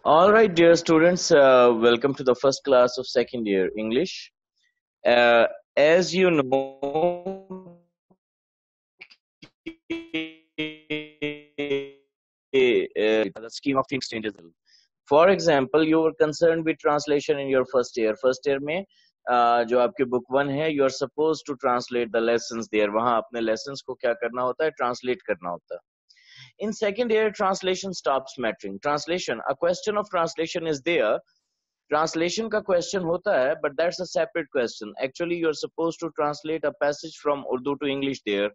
All right, dear students, welcome to the first class of second year English. Uh, as you know, the scheme of things changes. For example, you were concerned with translation in your first year. First year में जो आपके book 1 है, you are supposed to translate the lessons there. वहाँ अपने lessons को क्या करना होता है? Translate करना होता है. In second year, translation stops mattering. Translation, a question of translation is there. Translation का question होता है, but that's a separate question. Actually, you're supposed to translate a passage from Urdu to English there.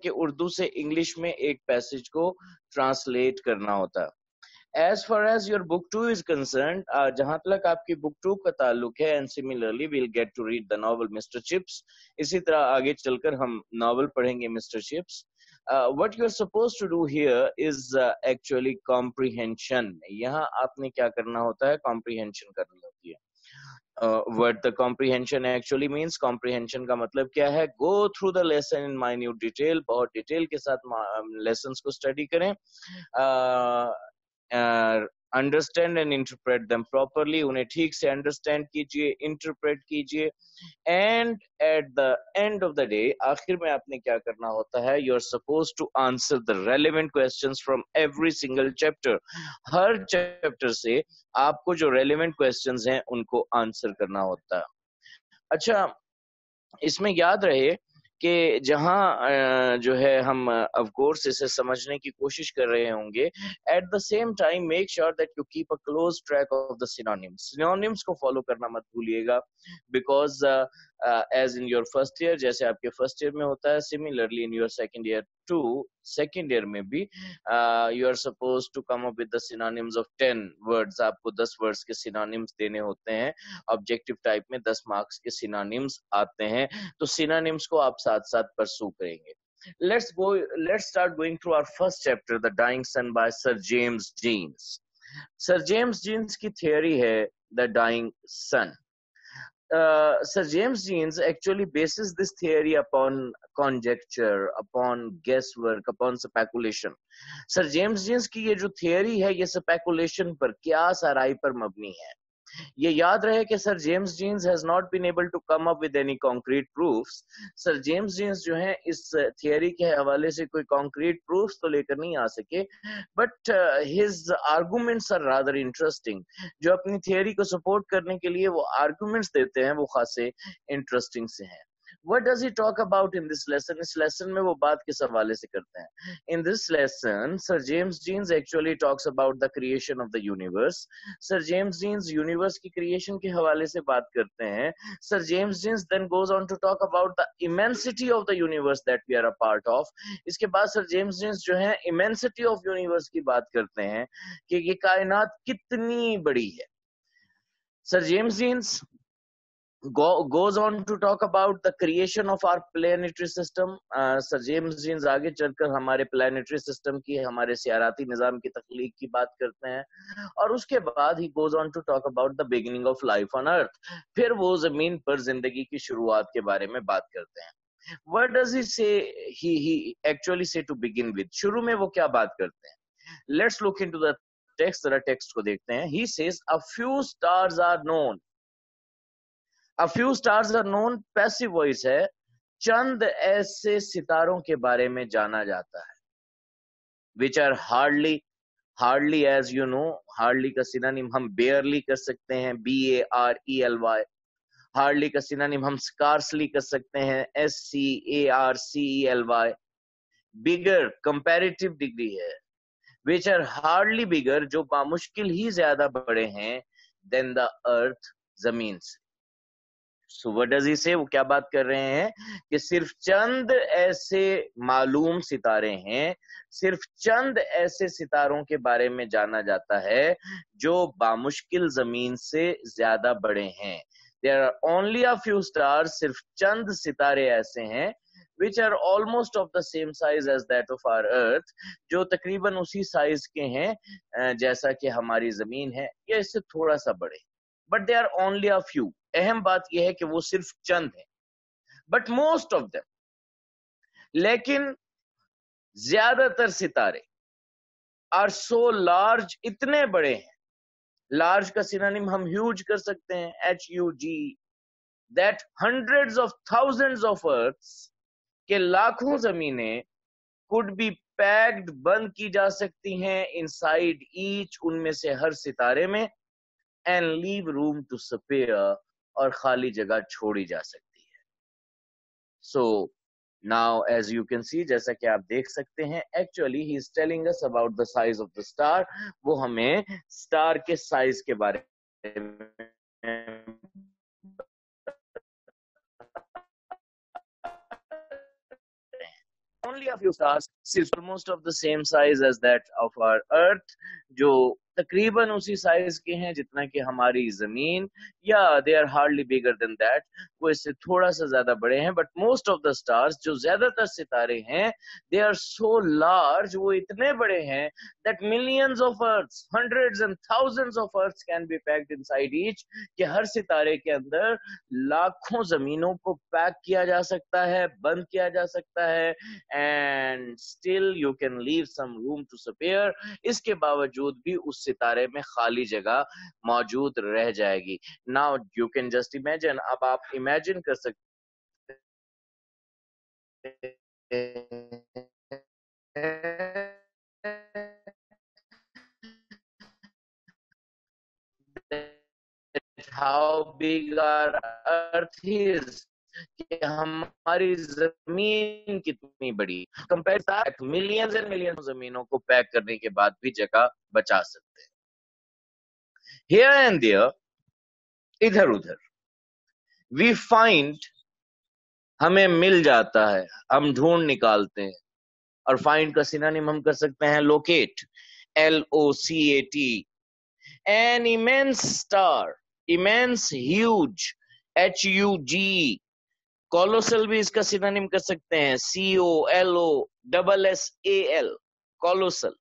कि उर्दू से English में एक passage को translate करना होता है. As far as your book 2 is concerned, जहां तक आपकी book 2 का ताल्लुक है, and similarly we'll get to read the novel Mr. Chips. इसी तरह आगे चलकर हम novel पढ़ेंगे Mr. Chips. What you're supposed to do here is actually comprehension. यहाँ आपने क्या करना होता है? Comprehension करनी होती है. What the comprehension actually means, comprehension का मतलब क्या है? Go through the lesson in minute detail. बहुत डिटेल के साथ lessons को study करें. Understand and interpret them properly. उन्हें ठीक से अंडरस्टैंड कीजिए, इंटरप्रेट कीजिए. And at the end of the day, आखिर में आपने क्या करना होता है? You are suppose to answer the relevant questions from every single chapter. हर चैप्टर से आपको जो रेलेवेंट क्वेश्चंस हैं उनको आंसर करना होता है. अच्छा, इसमें याद रहे कि जहां जो है हम ऑफ कोर्स इसे समझने की कोशिश कर रहे होंगे, at the same time make sure that you keep a close track of the synonyms. Synonyms को फॉलो करना मत भूलिएगा, because as in your first year, जैसे आपके फर्स्ट ईयर में होता है, similarly in your second year too, second year में भी you are suppose to come up with the synonyms of 10 words. आपको 10 वर्ड्स के सिनोनिम्स देने होते हैं. ऑब्जेक्टिव टाइप में 10 मार्क्स के सिनोनिम्स आते हैं, तो सिनोनिम्स को आप साथ साथ परसू करेंगे. Let's start going through our first chapter, The Dying Sun by Sir James Jeans. Sir James Jeans की theory है The Dying Sun. Sir James Jeans actually bases this theory upon conjecture, upon guesswork, upon speculation. Sir James Jeans की ये जो theory है, ये speculation पर, क्यास आराई पर मबनी है. ये याद रहे कि sir James Jeans has not been able to come up with any concrete proofs. Sir James Jeans जो है इस थियरी के हवाले से कोई कॉन्क्रीट प्रूफ्स तो लेकर नहीं आ सके, but his arguments are rather interesting. जो अपनी थियरी को सपोर्ट करने के लिए वो आर्गुमेंट्स देते हैं, वो खासे इंटरेस्टिंग से हैं. What does he talk about in this lesson? इस lesson में वो बात किस हवाले से करते हैं? In this lesson, Sir James Jeans actually talks about the creation of the universe. Sir James Jeans universe की creation के हवाले से बात करते हैं. Sir James Jeans then goes on to talk about the immensity of the universe that we are a part of. इसके बाद Sir James Jeans जो है immensity of universe की बात करते हैं कि ये कायनात कितनी बड़ी है. Sir James Jeans goes on to talk about the creation of our planetary system. Sir James Jeans आगे चलकर हमारे planetary system की, हमारे सियाराती निजाम की तख्लीक की बात करते हैं. और उसके बाद he goes on to talk about the beginning of life on earth. फिर वो जमीन पर जिंदगी की शुरुआत के बारे में बात करते हैं. What does he say? He actually say to begin with. शुरू में वो क्या बात करते हैं? Let's look into the text. जरा text को देखते हैं. He says a few stars are known. A few stars are known, passive voice है. चंद ऐसे सितारों के बारे में जाना जाता है. Which are hardly as you know, hardly का सिनोनिम हम barely कर सकते हैं, BARELY. hardly का सिनोनिम हम scarcely कर सकते हैं, SCARCELY. bigger comparative degree है. Which are hardly bigger, जो बामुश्किल ही ज्यादा बड़े हैं, than the earth, जमीन से. So what does he say? वो क्या बात कर रहे हैं कि सिर्फ चंद ऐसे मालूम सितारे हैं, सिर्फ चंद ऐसे सितारों के बारे में जाना जाता है जो बामुश्किल जमीन से ज्यादा बड़े हैं. There are only a few stars, सिर्फ चंद सितारे ऐसे हैं, which are almost of the same size as that of our earth, जो तकरीबन उसी साइज के हैं जैसा कि हमारी जमीन है, या इससे थोड़ा सा बड़े. But they are only a few. अहम बात यह है कि वो सिर्फ चंद हैं, बट मोस्ट ऑफ देम, लेकिन ज्यादातर सितारे, आर सो लार्ज, इतने बड़े हैं। लार्ज का सिनोनिम हम ह्यूज कर सकते हैं, HUG, that hundreds of thousands of earths, के लाखों जमीनें कुड बी पैक्ड, बंद की जा सकती हैं, इनसाइड ईच, उनमें से हर सितारे में, and leave room to spare, और खाली जगह छोड़ी जा सकती है। So now as you can see, जैसा कि आप देख सकते हैं, actually he is telling us about the size of the star. वो हमें स्टार के साइज के बारे में only a few stars is almost of the same size as that of our earth, जो तकरीबन उसी साइज के हैं जितना कि हमारी जमीन, या they are hardly bigger than that, वो इससे थोड़ा सा ज्यादा बड़े हैं। But most of the stars, जो ज्यादातर सितारे हैं, दे आर सो लार्ज, वो इतने बड़े हैं, that millions of earths, hundreds and thousands of earths can be packed inside each, कि हर सितारे के अंदर लाखों जमीनों को पैक किया जा सकता है, बंद किया जा सकता है, and still you can leave some room to spare, इसके बावजूद भी उस सितारे में खाली जगह मौजूद रह जाएगी। Now you can just imagine, अब आप इमेजिन कर सकते how big our earth is, कि हमारी जमीन कितनी बड़ी, कंपेयर मिलियंस एंड मिलियंस जमीनों को पैक करने के बाद भी जगह बचा सकते हैं। हियर एंड देयर, इधर उधर, वी फाइंड, हमें मिल जाता है, हम ढूंढ निकालते हैं। और फाइंड का सिनोनिम हम कर सकते हैं locate, LOCAT, an immense star, immense, huge, HUG, colossal भी इसका सिनोनिम कर सकते हैं, COLOSSAL, colossal.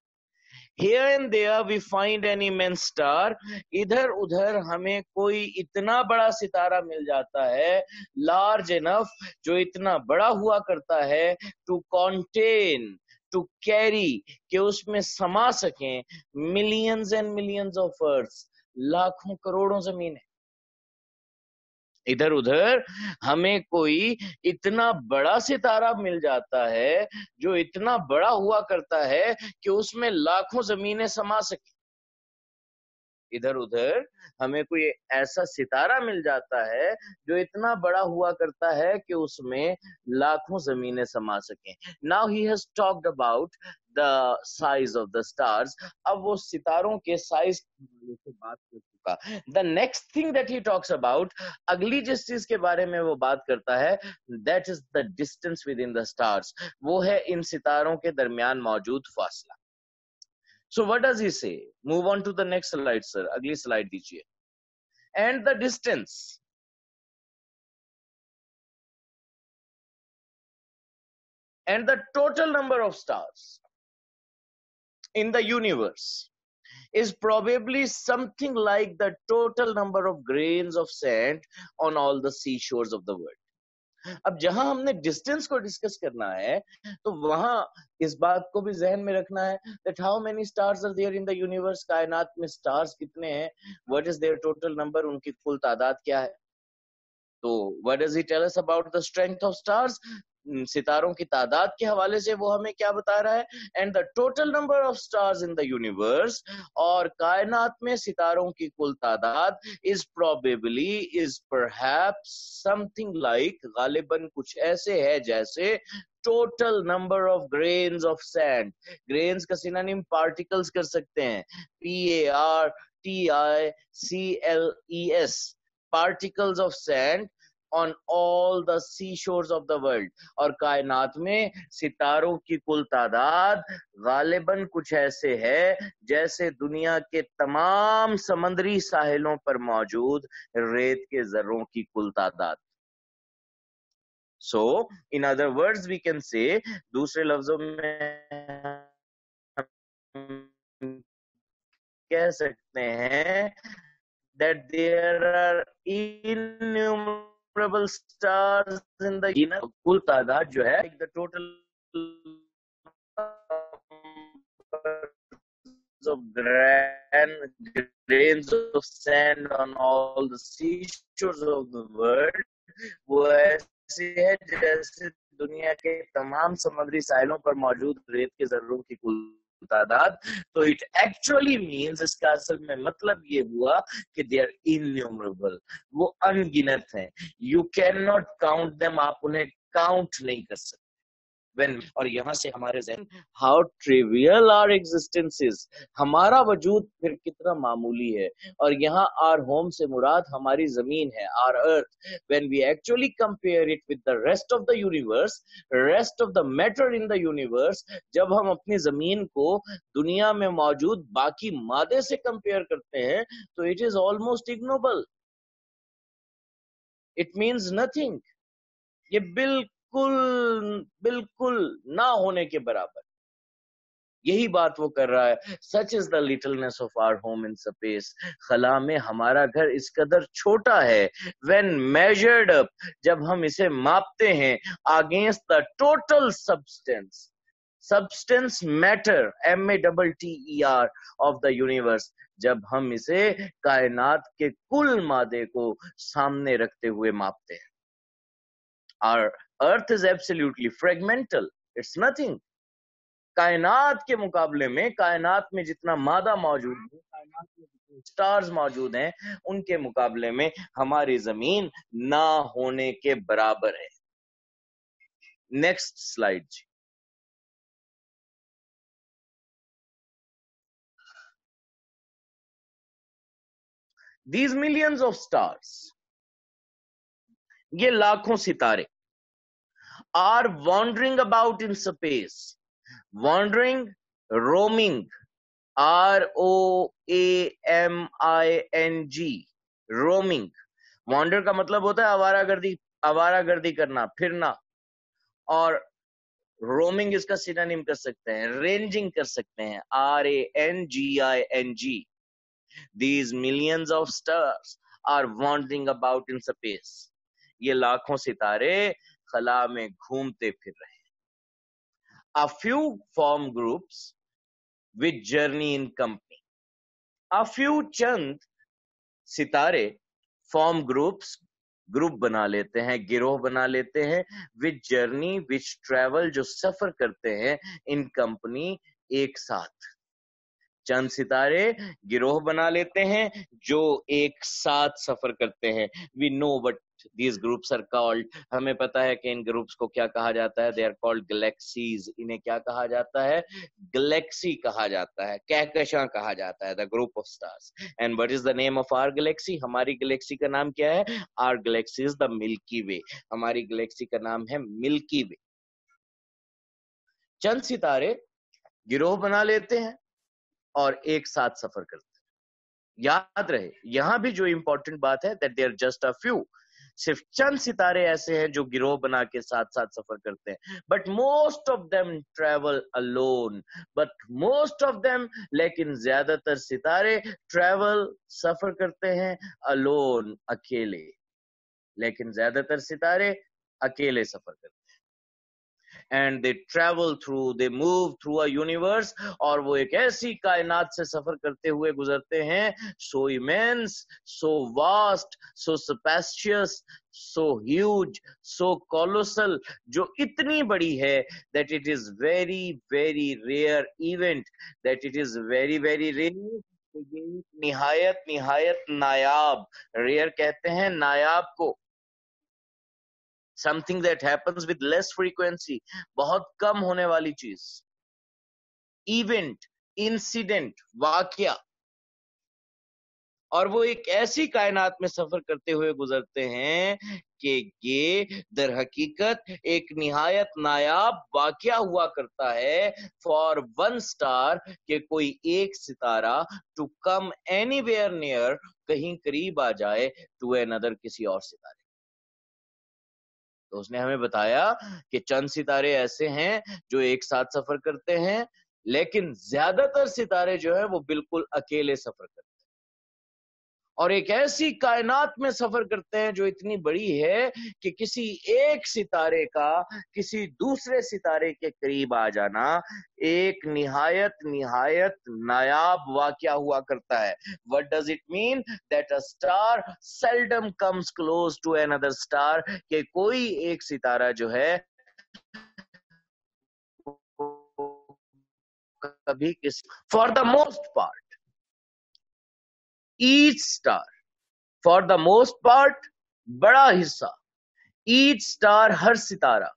Here and there we find an immense star, इधर उधर हमें कोई इतना बड़ा सितारा मिल जाता है, large enough, जो इतना बड़ा हुआ करता है, to contain, to carry, कि उसमें समा सकें millions and millions of earths, लाखों करोड़ों जमीनें। इधर उधर हमें कोई इतना बड़ा सितारा मिल जाता है, जो इतना बड़ा हुआ करता है कि उसमें लाखों जमीनें समा सके। इधर उधर हमें कोई ऐसा सितारा मिल जाता है जो इतना बड़ा हुआ करता है कि उसमें लाखों जमीनें समा सकें। Now he has talked about the size of the stars. अब वो सितारों के साइज से बात कर चुका। The next thing that he talks about, अगली जिस चीज के बारे में वो बात करता है, that is the distance with in the stars, वो है इन सितारों के दरमियान मौजूद फासला। So what does he say? Move on to the next slide, sir. अगली slide दीजिए. And the distance. And the total number of stars in the universe is probably something like the total number of grains of sand on all the seashores of the world. अब जहां हमने distance को discuss करना है, तो वहां इस बात को भी जहन में रखना है that how many stars are there in the universe, कायनात में स्टार्स कितने हैं, what is their total number, उनकी कुल तादाद क्या है। तो what does he tell us about the strength of stars? सितारों की तादाद के हवाले से वो हमें क्या बता रहा है, and the total number of stars in the universe, और कायनात में सितारों की कुल तादाद is probably, is perhaps something like, गालिबन कुछ ऐसे है जैसे total number of grains of sand. Grains का सिनोनिम पार्टिकल्स कर सकते हैं, PARTICLES, particles of sand on all the seashores of the world। और कायनात में सितारों की कुल तादाद गालिबन कुछ ऐसे है जैसे दुनिया के तमाम समंदरी साहिलों पर मौजूद रेत के जर्रों की कुल तादाद। So in other words we can say, दूसरे लफ्जों में कह सकते हैं that there are innumerable stars in the universe, कुल तादाद जो है the total of grains of sand on all the seashores of the world, वो ऐसी है जैसे दुनिया के तमाम समुद्री साहिलों पर मौजूद रेत के जर्रों की कुल तादाद। तो इट एक्चुअली मीन्स, इसका असल में मतलब ये हुआ कि दे आर इन्यूमरेबल, वो अनगिनत हैं। You can not count them, आप उन्हें काउंट नहीं कर सकते। When, और यहाँ से हमारे ज़हन, how trivial our existence is, हमारा वजूद फिर कितना मामूली है। और यहाँ आर होम से मुराद हमारी जमीन है, our earth. When we actually compare it with the rest of the universe, rest of the matter in the universe, जब हम अपनी जमीन को दुनिया में मौजूद बाकी मादे से कंपेयर करते हैं तो it is almost ignoble, it means nothing. ये बिल्कुल ना होने के बराबर। यही बात वो कर रहा है। Such is the littleness of our home in space, खला में हमारा घर इस कदर छोटा है। व्हेन मेजर्ड अप, जब हम इसे मापते हैं, against the total substance matter, MATTER of the universe, जब हम इसे कायनात के कुल मादे को सामने रखते हुए मापते हैं। Our Earth is absolutely fragmental. It's nothing. कायनात के मुकाबले में, कायनात में जितना मादा मौजूद है, कायनात में जितने स्टार्स मौजूद हैं, उनके मुकाबले में हमारी जमीन ना होने के बराबर है। नेक्स्ट स्लाइड जी। These millions of stars, ये लाखों सितारे, are wandering about in space. Wandering, roaming, ROAMING, roaming। wander का मतलब होता है आवारागर्दी करना, फिरना। और roaming इसका सिनोनिम कर सकते हैं, रेंजिंग कर सकते हैं, RANGING। These millions of stars are wandering about in space. ये लाखों सितारे खला में घूमते फिर रहे हैं। A few form groups which journey in company. A few चंद सितारे form groups, ग्रुप बना लेते हैं, गिरोह बना लेते हैं, which journey, which travel, जो सफर करते हैं, in company, एक साथ। चंद सितारे गिरोह बना लेते हैं जो एक साथ सफर करते हैं। We know what these groups are called. हमें पता है कि इन ग्रुप्स को क्या कहा जाता है। They are called galaxies. इन्हें क्या कहा जाता है? गैलेक्सी कहा जाता है, कहकशां कहा जाता है, the group of stars. And what is the name of our galaxy? हमारी गैलेक्सी का नाम क्या है? Our galaxy is the Milky Way. हमारी गैलेक्सी का नाम है मिल्की वे। चंद सितारे गिरोह बना लेते हैं और एक साथ सफर करते हैं। याद रहे, यहां भी जो इंपॉर्टेंट बात है, that they are just a few, सिर्फ चंद सितारे ऐसे हैं जो गिरोह बना के साथ साथ सफर करते हैं। But most of them travel alone, लेकिन ज्यादातर सितारे ट्रेवल, सफर करते हैं, अलोन, अकेले। लेकिन ज्यादातर सितारे अकेले सफर करते हैं। And they travel through, they move through a universe, और वो एक ऐसी कायनात से सफर करते हुए गुजरते हैं, so immense, so vast, so spacious, so huge, so colossal, जो इतनी बड़ी है that it is very very rare event, that it is very very rare, निहायत निहायत नायाब, रेयर कहते हैं नायाब को, something that happens with less frequency, बहुत कम होने वाली चीज, इवेंट, इंसिडेंट, वाकया। और वो एक ऐसी कायनात में सफर करते हुए गुजरते हैं कि ये दर हकीकत एक निहायत नायाब वाकया हुआ करता है फॉर वन स्टार, के कोई एक सितारा टू कम एनीवेयर नियर, कहीं करीब आ जाए, टू अनदर, किसी और सितारे। तो उसने हमें बताया कि चंद सितारे ऐसे हैं जो एक साथ सफर करते हैं, लेकिन ज्यादातर सितारे जो है वो बिल्कुल अकेले सफर करते हैं। और एक ऐसी कायनात में सफर करते हैं जो इतनी बड़ी है कि किसी एक सितारे का किसी दूसरे सितारे के करीब आ जाना एक निहायत निहायत नायाब वाकया हुआ करता है. What does it mean? That a star seldom comes close to another star, कि कोई एक सितारा जो है कभी किस for the most part each star, for the most part बड़ा हिस्सा, ईच स्टार हर सितारा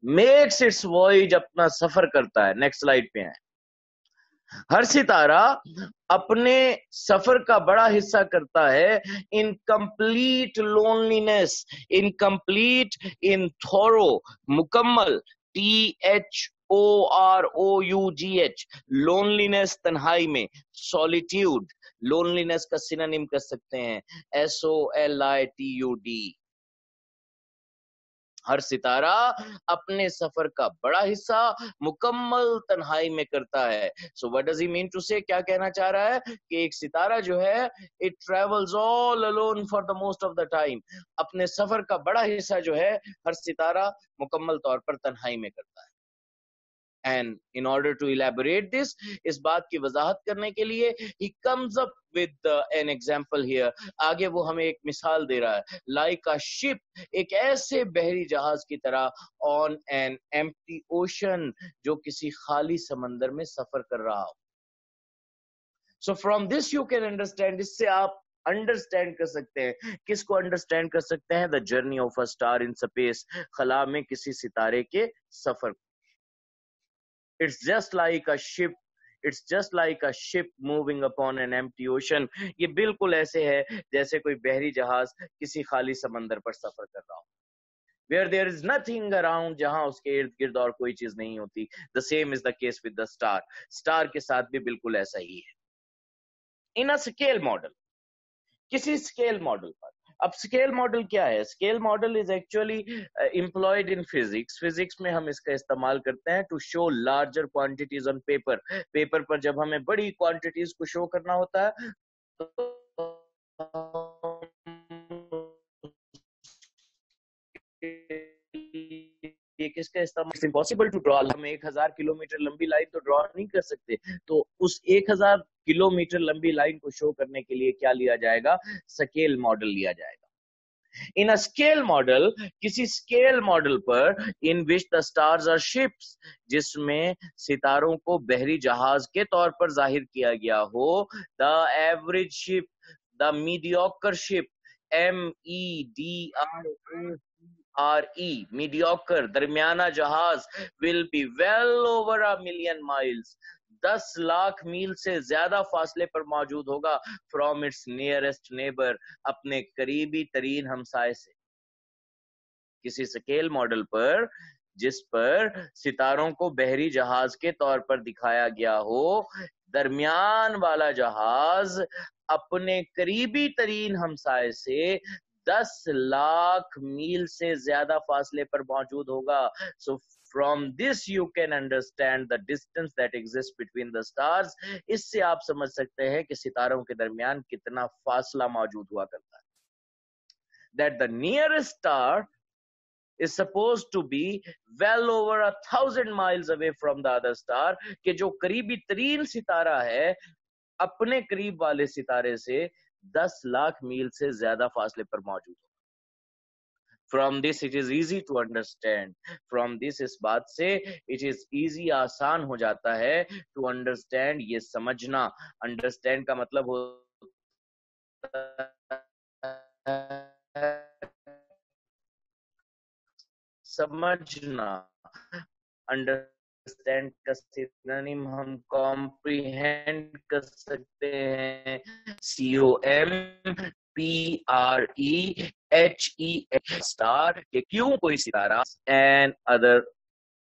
मेक्स इट्स वॉयज अपना सफर करता है. नेक्स्ट स्लाइड पे है. हर सितारा अपने सफर का बड़ा हिस्सा करता है in complete loneliness, in complete, in thorough, मुकम्मल, THOROUGH, लोनलीनेस तन्हाई में, सॉलिट्यूड, लोनलीनेस का सिनोनिम कर सकते हैं SOLITUD. हर सितारा अपने सफर का बड़ा हिस्सा मुकम्मल तन्हाई में करता है. So what does he mean to say? क्या कहना चाह रहा है कि एक सितारा जो है it travels all alone for the most of the time. अपने सफर का बड़ा हिस्सा जो है हर सितारा मुकम्मल तौर पर तन्हाई में करता है. And in order to elaborate this, इस बात की वजाहत करने के लिए he comes up with an example here. आगे वो हमें एक मिसाल दे रहा है. Like a ship, एक ऐसे बहरी जहाज की तरह on an empty ocean, जो किसी खाली समंदर में सफर कर रहा हो. So from this you can understand, इससे आप अंडरस्टैंड कर सकते हैं. किसको अंडरस्टैंड कर सकते हैं? The journey of a star in space, खला में किसी सितारे के सफर. It's just like a ship. It's just like a ship moving upon an empty ocean. ये बिल्कुल ऐसे है जैसे कोई बहरी जहाज किसी खाली समंदर पर सफर कर रहा हो. Where there is nothing around, जहां उसके इर्द गिर्द और कोई चीज नहीं होती. The same is the case with the star. Star के साथ भी बिल्कुल ऐसा ही है. In a scale model, किसी स्केल मॉडल पर. अब स्केल मॉडल क्या है? Scale model is actually employed in physics. Physics में हम इसका इस्तेमाल करते हैं to show larger quantities on paper. Paper पर जब हमें बड़ी क्वांटिटीज को शो करना होता है तो ये किसका इस्तेमाल? It's impossible to draw. हम 1000 किलोमीटर लंबी लाइन तो ड्रॉ नहीं कर सकते. तो उस 1000 किलोमीटर लंबी लाइन को शो करने के लिए क्या लिया जाएगा? स्केल मॉडल लिया जाएगा. इन अ स्केल मॉडल, किसी स्केल मॉडल पर in which the stars are ships, जिसमें सितारों को बहरी जहाज के तौर पर जाहिर किया गया हो. The average ship, the mediocre ship, MEDIOCRE, mediocre, दरमियाना जहाज, will be well over a million miles, 10 lakh मील से ज्यादा फासले पर मौजूद होगा फ्रॉम इट्स नियरेस्ट नेबर, अपने करीबी तरीन हमसाए से. किसी स्केल मॉडल पर जिस पर सितारों को बहरी जहाज के तौर पर दिखाया गया हो, दरमियान वाला जहाज अपने करीबी तरीन हमसाए से 10 लाख मील से ज्यादा फासले पर मौजूद होगा. सो from this you can understand the distance that exists between the stars. इससे आप समझ सकते हैं कि सितारों के दरमियान कितना फासला मौजूद हुआ करता है. That the nearest star is supposed to be well over 1000 miles away from the other star, कि जो करीबी तरीन सितारा है अपने करीब वाले सितारे से 10 लाख मील से ज्यादा फासले पर मौजूद है. From this it is easy to understand. From this, इस बात से it is easy, आसान हो जाता है to understand, ये समझना. Understand का मतलब होता है समझना. अंडरस्टैंड का सिनोनिम हम कॉम्प्रिहेंड कर सकते हैं COMPREHEH, स्टार. के क्यों कोई सितारा एन अदर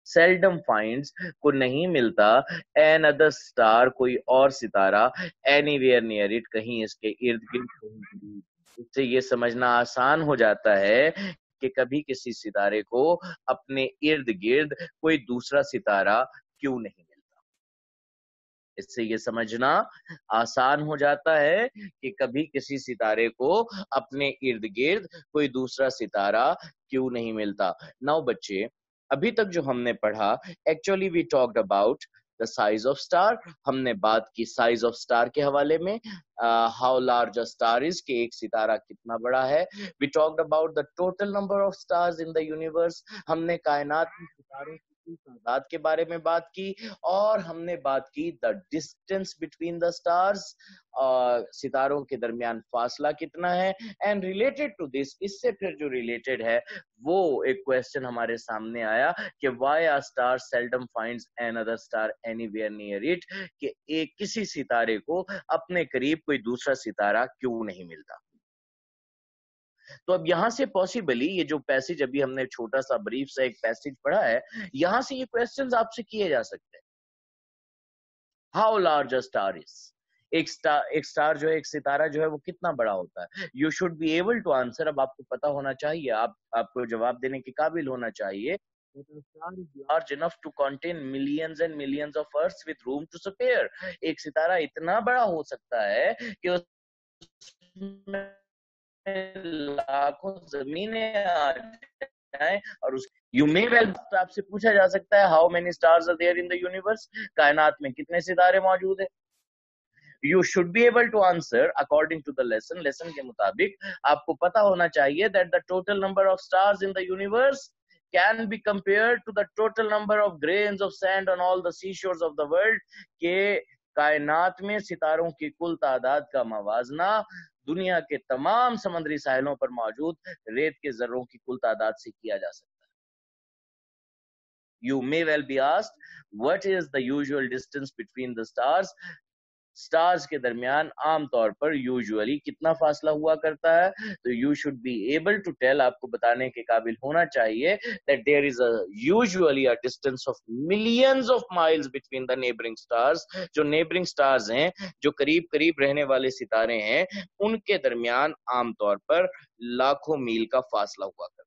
सेल्डम फाइंड्स को नहीं मिलता एन अदर स्टार, कोई और सितारा, एनीवेयर नियर इट, कहीं इसके इर्द गिर्द. इससे ये समझना आसान हो जाता है कि कभी किसी सितारे को अपने इर्द गिर्द कोई दूसरा सितारा क्यों नहीं मिलता. इससे ये समझना आसान हो जाता है कि कभी किसी सितारे को अपने इर्द गिर्द कोई दूसरा सितारा क्यों नहीं मिलता। नाउ बच्चे, अभी तक जो हमने पढ़ा, actually we talked about the size of star. हमने बात की साइज ऑफ स्टार के हवाले में, how large a star is, कि एक सितारा कितना बड़ा है। We talked about the total number of stars in the universe. हमने कायनात में सितारों की तादाद के बारे में बात की, और हमने बात की the distance between the stars, सितारों के दरमियान फासला कितना है। एंड रिलेटेड टू दिस, इससे फिर जो रिलेटेड है वो एक क्वेश्चन हमारे सामने आया कि why a star seldom finds another star anywhere near it, कि एक किसी सितारे को अपने करीब कोई दूसरा सितारा क्यों नहीं मिलता। तो अब यहां से पॉसिबली ये जो पैसेज अभी हमने छोटा सा ब्रीफ सा एक पैसेज पढ़ा है, यहां से ये क्वेश्चंस आपसे किए जा सकते हैं। How large a star is, एक स्टार जो है, एक सितारा जो है, वो कितना बड़ा होता है। You should be able to answer, अब आपको पता होना चाहिए, आपको जवाब देने के काबिल होना चाहिए। Star is large enough to contain millions and millions of earths with room to spare. एक सितारा इतना बड़ा हो सकता है कि उसमें लाखों जमीनें आ जाएं, और उस यू मे वेल, आपसे पूछा जा सकता है how many stars are there in the universe, कायनात में कितने सितारे मौजूद है। You should be able to answer according to the lesson के मुताबिक आपको पता होना चाहिए that the total number of stars in the universe can be compared to the total number of grains of sand on all the seashores of the world, के कायनात में सितारों की कुल तादाद का मवाजना दुनिया के तमाम समुद्री साहिलों पर मौजूद रेत के जर्रों की कुल तादाद से किया जा सकता है। You may well be asked, what is the usual distance between the stars? Stars के दरमियान आमतौर पर यूजुअली कितना फासला हुआ करता है। तो you should be able to tell, आपको बताने के काबिल होना चाहिए that there is usually a distance of millions of miles between the neighbouring stars. जो नेबरिंग स्टार्स हैं, जो करीब करीब रहने वाले सितारे हैं, उनके दरमियान आमतौर पर लाखों मील का फासला हुआ करता है।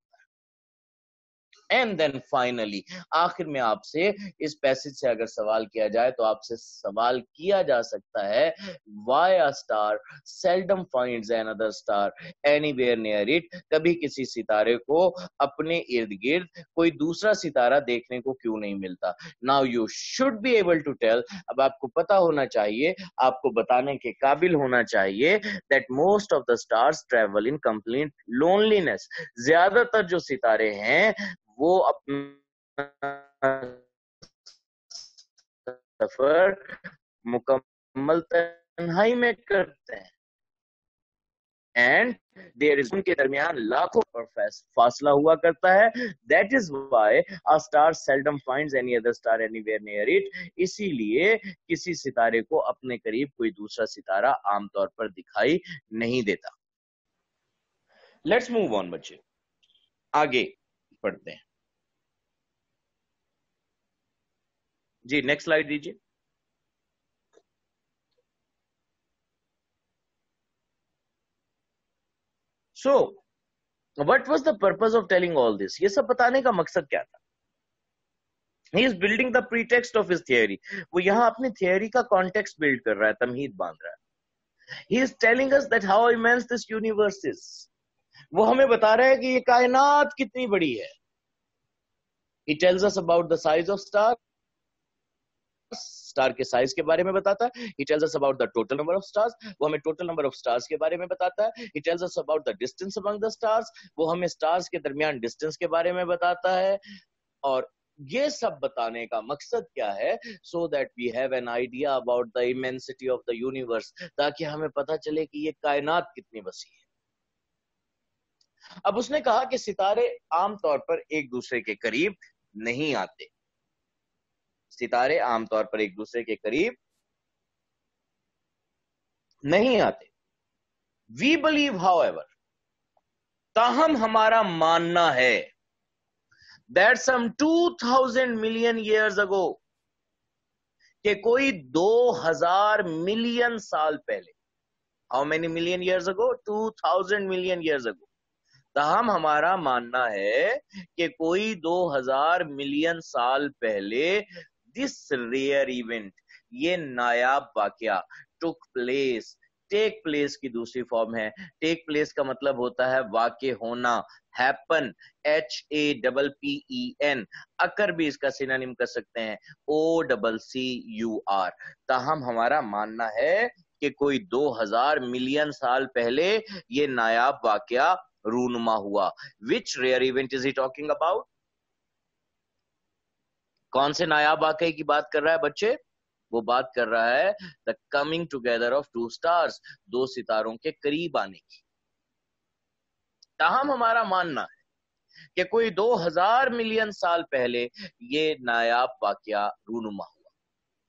एंड देन फाइनली, आखिर में आपसे इस पैसेज से अगर सवाल किया जाए तो आपसे सवाल किया जा सकता है, why a star seldom finds another star anywhere near it, कभी किसी सितारे को अपने इर्द गिर्द कोई दूसरा सितारा देखने को क्यों नहीं मिलता। Now you should be able to tell, अब आपको पता होना चाहिए, आपको बताने के काबिल होना चाहिए that most of the stars travel in complete loneliness. ज्यादातर जो सितारे हैं वो अपना सफर मुकम्मल तन्हाई में करते हैं। एंड देयर इज, उनके दरमियान लाखों पर फासला हुआ करता है। That is why a star seldom finds any other star anywhere near it, इसीलिए किसी सितारे को अपने करीब कोई दूसरा सितारा आमतौर पर दिखाई नहीं देता। लेट्स मूव ऑन बच्चे, आगे पढ़ते हैं जी। नेक्स्ट स्लाइड दीजिए। So what was the purpose of telling all this, ये सब बताने का मकसद क्या था। He is building the pretext of his theory, वो यहां अपनी थियरी का कॉन्टेक्स्ट बिल्ड कर रहा है, तमहीद बांध रहा है। ही is telling us that how immense this universe is, वो हमें बता रहा है कि ये कायनात कितनी बड़ी है। He tells us about the size of star, star के साइज के बारे में बताता है। He tells us about the total number of stars, वो हमें टोटल नंबर ऑफ स्टार्स के बारे में बताता है। He tells us about the distance among the stars, वो हमें स्टार्स के दरमियान डिस्टेंस के बारे में बताता है। और ये सब बताने का मकसद क्या है, so that we have an idea about the immensity of the universe, ताकि हमें पता चले कि ये कायनात कितनी वसी है। अब उसने कहा कि सितारे आमतौर पर एक दूसरे के करीब नहीं आते, सितारे आमतौर पर एक दूसरे के करीब नहीं आते। वी बिलीव हाउएवर, ताहम हमारा मानना है, that some 2000 million years ago, कि कोई 2000 मिलियन साल पहले, how many million years ago, 2000 million years ago, ताहम हमारा मानना है कि कोई 2000 मिलियन साल पहले दिस रेयर इवेंट, ये नायाब वाकया टुक प्लेस, टेक प्लेस की दूसरी फॉर्म है। टेक प्लेस का मतलब होता है वाकये होना, हैपन, HAPPEN। अकर भी इसका सिनोनिम कर सकते हैं, OCCUR। ताहम हमारा मानना है कि कोई 2000 मिलियन साल पहले ये नायाब वाकया रूनुमा हुआ। Which rare event is he talking about? कौन से नायाब वाकये की बात कर रहा है बच्चे? वो बात कर रहा है the coming together of two stars, दो सितारों के करीब आने की। ताहम हमारा मानना है कि कोई 2000 मिलियन साल पहले ये नायाब वाकया रूनुमा हुआ।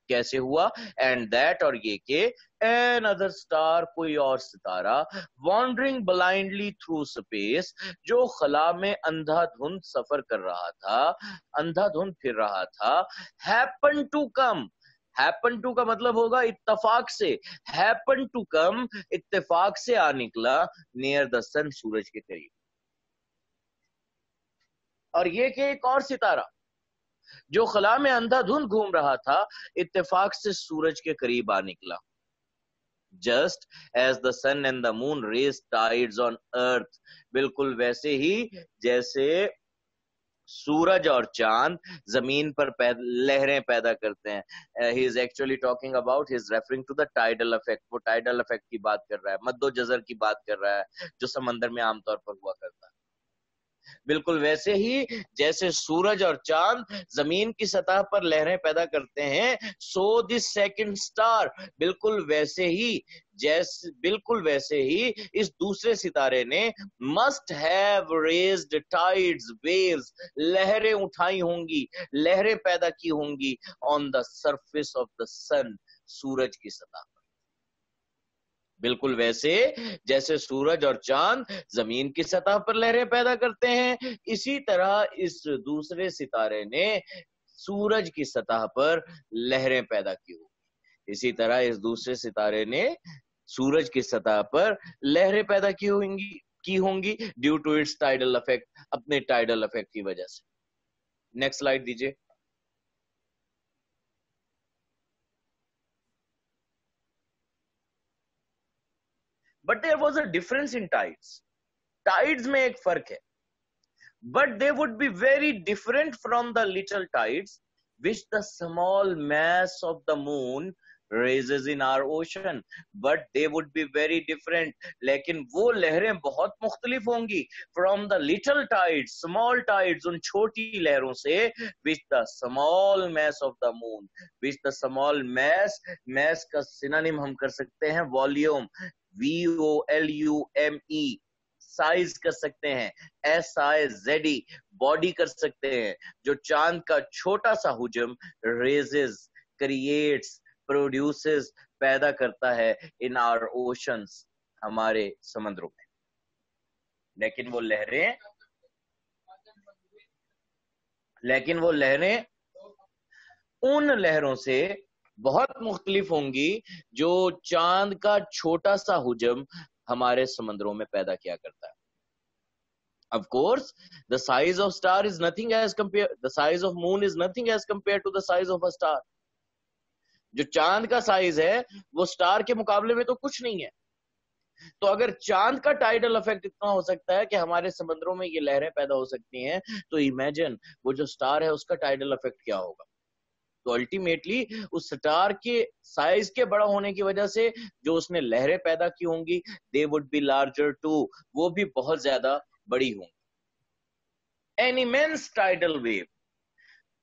कैसे हुआ? एंड दैट, और ये के एन अदर स्टार, कोई और सितारा, वॉन्डरिंग ब्लाइंडली थ्रू स्पेस, जो खला में अंधाधुंध सफर कर रहा था, अंधाधुंध फिर रहा था, happen to come. Happen to का मतलब होगा इत्तेफाक से, हैपन टू कम, इत्तेफाक से आ निकला, नियर द सन, सूरज के करीब। और ये कि एक और सितारा जो खला में अंधाधुंध घूम रहा था, इत्तेफाक से सूरज के करीब आ निकला। Just as the sun and the moon raise tides on earth, बिल्कुल वैसे ही जैसे सूरज और चांद जमीन पर लहरें पैदा करते हैं। He is actually talking about, he is referring to the tidal effect. वो टाइडल इफेक्ट की बात कर रहा है, मद्दो जजर की बात कर रहा है, जो समंदर में आमतौर पर हुआ करता है। बिल्कुल वैसे ही जैसे सूरज और चांद जमीन की सतह पर लहरें पैदा करते हैं, सो दिस सेकंड स्टार, बिल्कुल वैसे ही, बिल्कुल वैसे ही इस दूसरे सितारे ने must have raised tides, waves, लहरें उठाई होंगी, लहरें पैदा की होंगी, on the surface of the sun, सूरज की सतह। बिल्कुल वैसे जैसे सूरज और चांद जमीन की सतह पर लहरें पैदा करते हैं, इसी तरह इस दूसरे सितारे ने सूरज की सतह पर लहरें पैदा की होंगी। इसी तरह इस दूसरे सितारे ने सूरज की सतह पर लहरें पैदा की होंगी due to its tidal effect, अपने टाइडल इफेक्ट की वजह से। नेक्स्ट स्लाइड दीजिए। But there was a difference in tides. Tides में एक फर्क है, but they would be very different from the little tides which the small mass of the moon raises in our ocean. But they would be very different, लेकिन वो लहरें बहुत मुख्तलिफ होंगी from the little tides, small tides, उन छोटी लहरों से, which the small mass of the moon, which the small mass का सिनोनिम हम कर सकते हैं वॉल्यूम, VOLUME, साइज कर सकते हैं, SIZE, बॉडी कर सकते हैं, जो चांद का छोटा सा हुजम रेजेस, क्रिएट्स, प्रोड्यूसेस, पैदा करता है इन आवर ओशंस, हमारे समुद्रों में। लेकिन वो लहरें उन लहरों से बहुत मुख्तलिफ होंगी जो चांद का छोटा सा हुजम हमारे समुद्रों में पैदा किया करता है। Of course, the size of star is nothing as compared, the size of moon is nothing as compared to the size of a star. जो चांद का साइज है वो स्टार के मुकाबले में तो कुछ नहीं है। तो अगर चांद का टाइडल इफेक्ट इतना हो सकता है कि हमारे समुद्रों में ये लहरें पैदा हो सकती हैं, तो इमेजिन वो जो स्टार है उसका टाइडल इफेक्ट क्या होगा। तो अल्टीमेटली उस स्टार के साइज के बड़ा होने की वजह से जो उसने लहरें पैदा की होंगी, they would be larger too, वो भी बहुत ज्यादा बड़ी होंगी। An immense tidal wave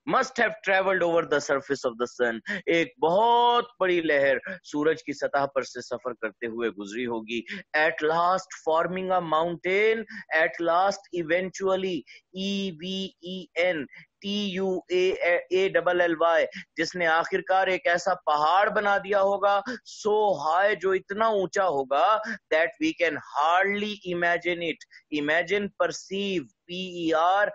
must have traveled over the surface of the sun, एक बहुत बड़ी लहर सूरज की सतह पर से सफर करते हुए गुजरी होगी। At last forming a mountain, at last eventually, EVEN TUAALLY, जिसने आखिरकार एक ऐसा पहाड़ बना दिया होगा, so high, जो इतना ऊंचा होगा, that we can hardly imagine it, imagine, perceive, PERCEIVE,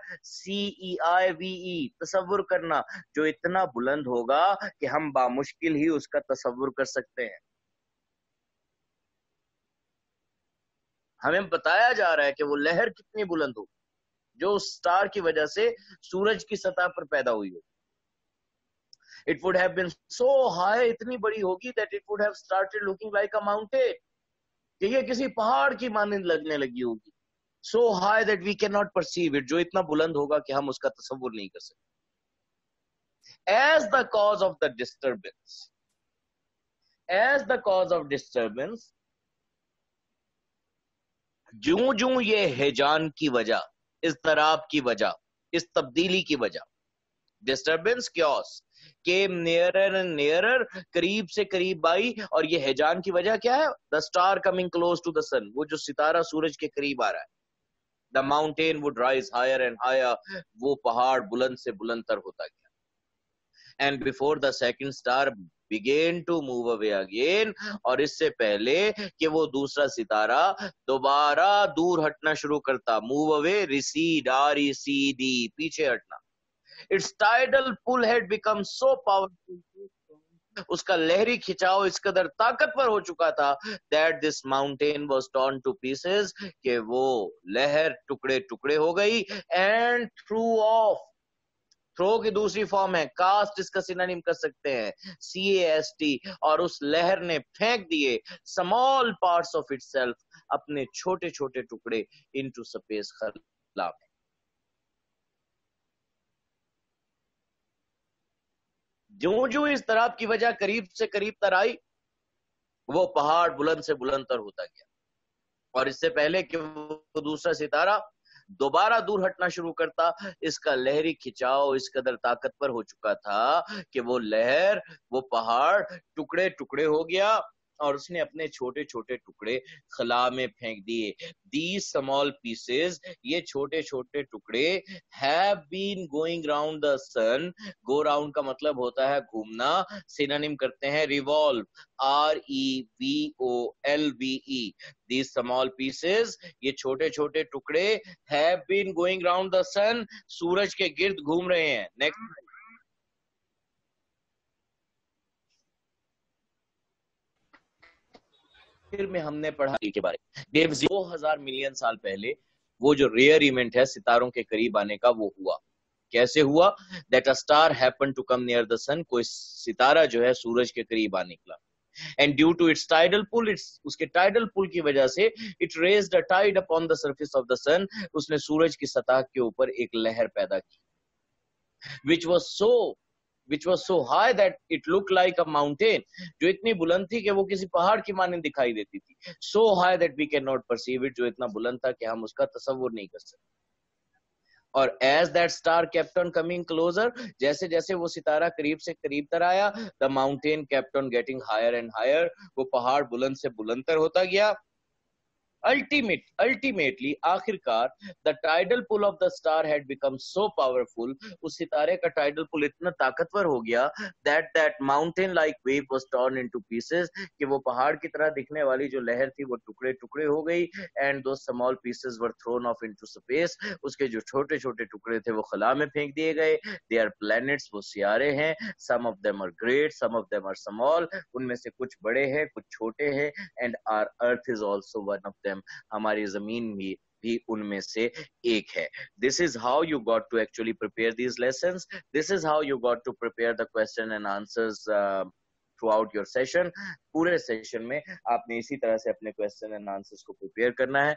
तसव्वुर करना, जो इतना बुलंद होगा कि हम बामुश्किल ही उसका तसव्वुर कर सकते हैं। हमें बताया जा रहा है कि वो लहर कितनी बुलंद होगी जो स्टार की वजह से सूरज की सतह पर पैदा हुई हो। It would have been so high, इतनी बड़ी होगी that it would have started looking like a mountain. कि ये किसी पहाड़ की मानंद लगने लगी होगी. So high that we cannot perceive it. जो इतना बुलंद होगा कि हम उसका तसव्वुर नहीं कर सकते. As the cause of the disturbance, ज्यों ज्यों ये हिजान की वजह, इज़्तिराब की वजह, इस तब्दीली की वजह, डिस्टर्बेंस क्योस के नियरर एंड नियरर, करीब से करीब आई, और ये हिजान की वजह क्या है? The star coming close to the sun, वो जो सितारा सूरज के करीब आ रहा है. The mountain would rise higher and higher, वो पहाड़ बुलंद से बुलंदतर होता गया. And before the second star began to move away again, और इससे पहले कि वो दूसरा सितारा दोबारा दूर हटना शुरू करता, मूव अवे, रिसीड, RECD, पीछे हटना. Its tidal pull had become so powerful, उसका लहरी खिंचाव इस कदर ताकतवर हो चुका था, that this mountain was torn to pieces, कि वो लहर टुकड़े टुकड़े हो गई. एंड थ्रो की दूसरी फॉर्म है कास्ट, इसका सिनोनिम कर सकते हैं CAST, और उस लहर ने फेंक दिए स्मॉल पार्ट्स ऑफ इटसेल्फ, अपने छोटे छोटे टुकड़े, इनटू स्पेस, खला में. ज्यों ज्यों इस तरफ की वजह करीब से करीब तर आई, वो पहाड़ बुलंद से बुलंदतर होता गया. और इससे पहले कि वो दूसरा सितारा दोबारा दूर हटना शुरू करता, इसका लहरी खिंचाव इस कदर ताकतवर हो चुका था कि वो लहर, वो पहाड़ टुकड़े टुकड़े हो गया, और उसने अपने छोटे छोटे टुकड़े खला में फेंक दिए. These small pieces, ये छोटे छोटे टुकड़े, have been going round the sun. go round का मतलब होता है घूमना, सिनोनिम करते हैं revolve, REVOLVE. These small pieces, ये छोटे छोटे टुकड़े, have been going round the sun, सूरज के गिर्द घूम रहे हैं. नेक्स्ट, फिर में हमने पढ़ा के बारे में, 2000 मिलियन साल पहले वो जो रेयर इवेंट है सितारों के करीब आने का, वो हुआ. कैसे हुआ? That a star happen to come near the sun, कोई सितारा जो है सूरज के करीब आ निकला. And due to its tidal pull, उसके टाइडल पुल की वजह से, it raised a tide upon the surface of the sun, उसने सूरज की सतह के ऊपर एक लहर पैदा की, which was so high that it looked like a mountain, जो इतनी बुलंद थी कि वो किसी पहाड़ की मानंद दिखाई देती थी. So high that we cannot perceive it, जो इतना बुलंद था कि हम उसका तसव्वुर नहीं कर सकते. और as that star kept on coming closer, जैसे जैसे वो सितारा करीब से करीब तर आया, the mountain kept on getting higher and higher, वो पहाड़ बुलंद से बुलंदतर होता गया. Ultimately, आखिरकार, the tidal pull of the star had become so powerful, उस सितारे का tidal pull इतना ताकतवर हो गया, that mountain-like wave was torn into pieces, कि वो पहाड़ की तरह दिखने वाली जो लहर थी वो टुकड़े टुकड़े हो गई. And those small pieces were thrown off into space, उसके जो छोटे छोटे टुकड़े थे वो खला में फेंक दिए गए. They are planets, वो सियारे हैं. Some of them are great, some of them are small, उनमें से कुछ बड़े हैं, कुछ छोटे हैं. And our earth is also one of them, हमारी जमीन भी उनमें से एक है. This is how you got to actually prepare these lessons. This is how you got to prepare the question and answers throughout your session. पूरे session में आपने इसी तरह से अपने क्वेश्चन एंड आंसर्स को प्रिपेयर करना है.